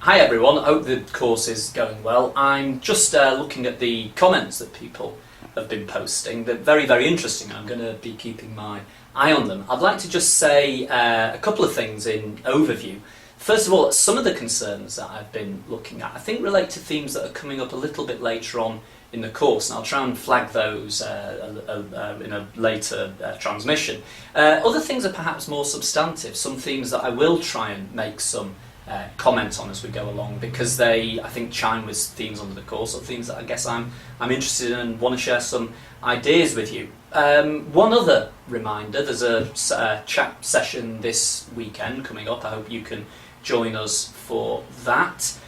Hi everyone, I hope the course is going well. I'm just looking at the comments that people have been posting. They're very, very interesting. I'm going to be keeping my eye on them. I'd like to just say a couple of things in overview. First of all, some of the concerns that I've been looking at, I think relate to themes that are coming up a little bit later on in the course, and I'll try and flag those in a later transmission. Other things are perhaps more substantive, some themes that I will try and make some comment on as we go along, because they, I think, chime with themes under the course, or themes that I guess I'm interested in and want to share some ideas with you. One other reminder, there's a chat session this weekend coming up. I hope you can join us for that.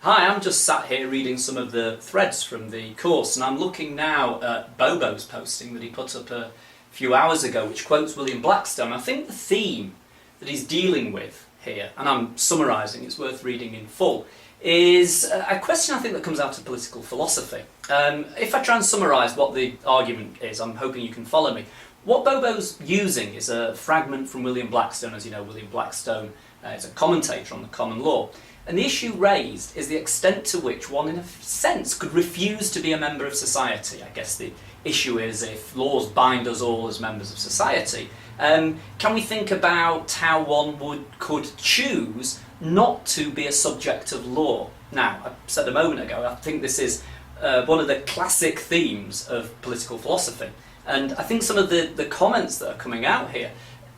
Hi, I'm just sat here reading some of the threads from the course, and I'm looking now at Bobo's posting that he put up a few hours ago, which quotes William Blackstone. I think the theme that he's dealing with here, and I'm summarising, it's worth reading in full, is a question I think that comes out of political philosophy. If I try and summarise what the argument is, I'm hoping you can follow me. What Bobo's using is a fragment from William Blackstone. As you know, William Blackstone is a commentator on the common law. And the issue raised is the extent to which one, in a sense, could refuse to be a member of society. I guess the issue is, if laws bind us all as members of society, can we think about how one could choose not to be a subject of law? Now, I said a moment ago, I think this is one of the classic themes of political philosophy. And I think some of the comments that are coming out here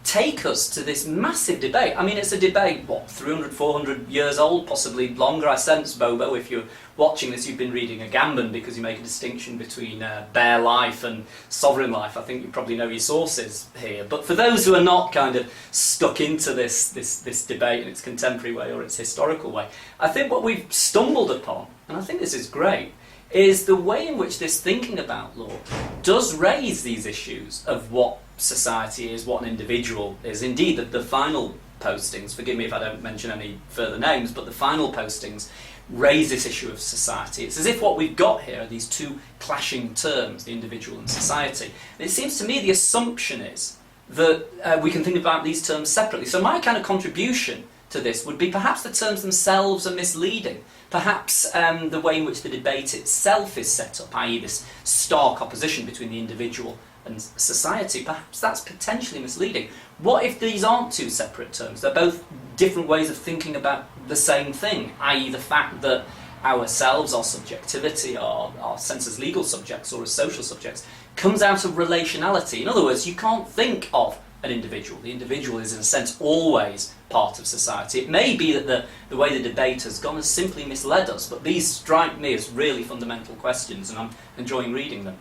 take us to this massive debate. I mean, it's a debate, 300, 400 years old, possibly longer. I sense, Bobo, if you're watching this, you've been reading Agamben, because you make a distinction between bare life and sovereign life. I think you probably know your sources here. But for those who are not kind of stuck into this debate in its contemporary way or its historical way, I think what we've stumbled upon, and I think this is great, is the way in which this thinking about law does raise these issues of what society is, what an individual is. Indeed, the final postings, forgive me if I don't mention any further names, but the final postings raise this issue of society. It's as if what we've got here are these two clashing terms, the individual and society. And it seems to me the assumption is that we can think about these terms separately. So my kind of contribution to this would be perhaps the terms themselves are misleading. Perhaps the way in which the debate itself is set up, i.e. this stark opposition between the individual and society, perhaps that's potentially misleading. What if these aren't two separate terms? They're both different ways of thinking about the same thing, i.e. the fact that ourselves, our subjectivity, our sense as legal subjects or as social subjects, comes out of relationality. In other words, you can't think of an individual. The individual is, in a sense, always part of society. It may be that the way the debate has gone has simply misled us, but these strike me as really fundamental questions, and I'm enjoying reading them.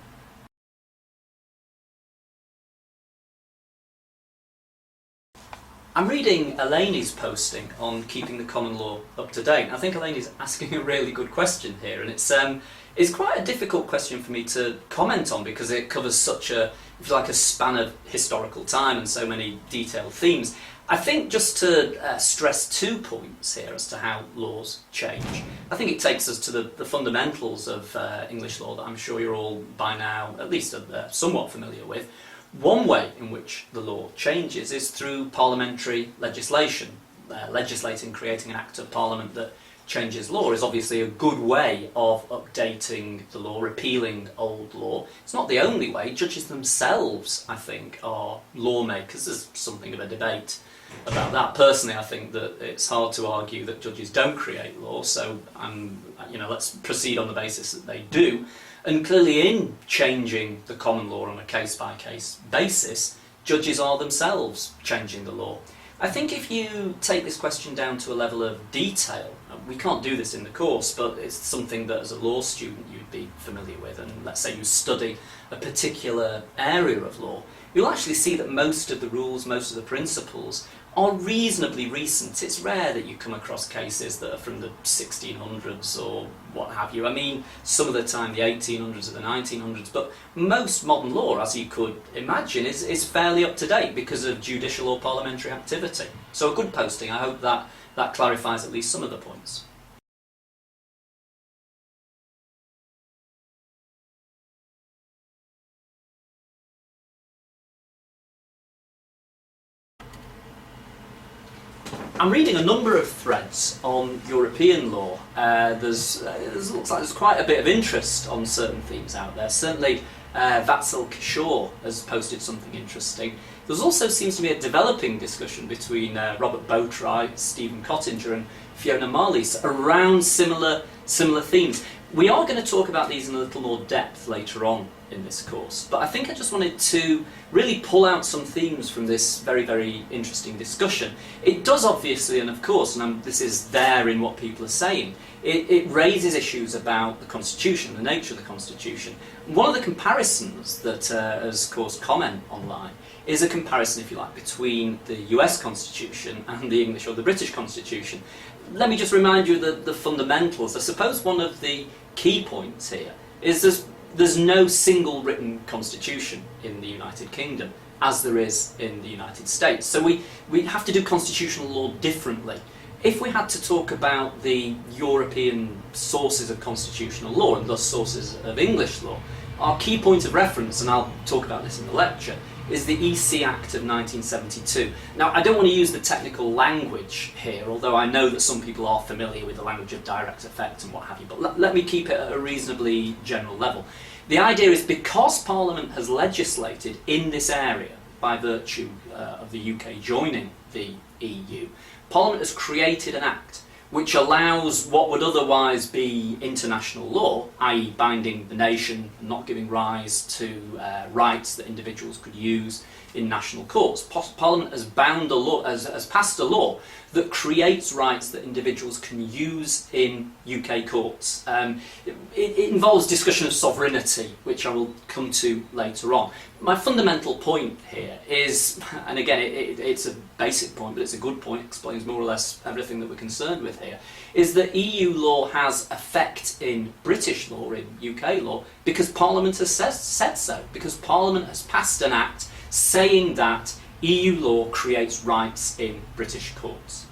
I'm reading Eleni's posting on keeping the common law up to date. I think Eleni's asking a really good question here, and it's quite a difficult question for me to comment on, because it covers such a, if you like, a span of historical time and so many detailed themes. I think just to stress 2 points here as to how laws change. I think it takes us to the fundamentals of English law that I'm sure you're all by now at least somewhat familiar with. One way in which the law changes is through parliamentary legislation. Legislating, creating an act of parliament that changes law is obviously a good way of updating the law, repealing old law. It's not the only way. Judges themselves, I think, are lawmakers. There's something of a debate about that. Personally, I think that it's hard to argue that judges don't create law, so let's proceed on the basis that they do. And clearly, in changing the common law on a case-by-case basis, judges are themselves changing the law. I think if you take this question down to a level of detail, we can't do this in the course, but it's something that as a law student you'd be familiar with, and let's say you study a particular area of law, you'll actually see that most of the rules, most of the principles are reasonably recent. It's rare that you come across cases that are from the 1600s or what have you. I mean, some of the time the 1800s or the 1900s, but most modern law, as you could imagine, is fairly up to date because of judicial or parliamentary activity. So a good posting. I hope that clarifies at least some of the points. I'm reading a number of threads on European law. Looks like there's quite a bit of interest on certain themes out there. Certainly, Vatsal Kishore has posted something interesting. There also seems to be a developing discussion between Robert Beautry, Stephen Cottinger, and Fiona Marlies around similar themes. We are going to talk about these in a little more depth later on in this course, but I think I just wanted to really pull out some themes from this very, very interesting discussion. It does obviously, and of course, and this is there in what people are saying, it raises issues about the Constitution, the nature of the Constitution. One of the comparisons that has caused comment online is a comparison, if you like, between the US Constitution and the English or the British Constitution. Let me just remind you of the fundamentals. I suppose one of the key points here is there's no single written constitution in the United Kingdom as there is in the United States. So we have to do constitutional law differently. If we had to talk about the European sources of constitutional law and thus sources of English law, our key point of reference, and I'll talk about this in the lecture, is the EC Act of 1972. Now, I don't want to use the technical language here, although I know that some people are familiar with the language of direct effect and what have you, but let me keep it at a reasonably general level. The idea is because Parliament has legislated in this area by virtue of the UK joining the EU, Parliament has created an act which allows what would otherwise be international law, i.e. binding the nation and not giving rise to rights that individuals could use in national courts. Parliament has passed a law that creates rights that individuals can use in UK courts. It involves discussion of sovereignty, which I will come to later on. My fundamental point here is, and again it's a basic point, but it's a good point, explains more or less everything that we're concerned with here, is that EU law has effect in British law, in UK law, because Parliament has said so, because Parliament has passed an act saying that EU law creates rights in British courts.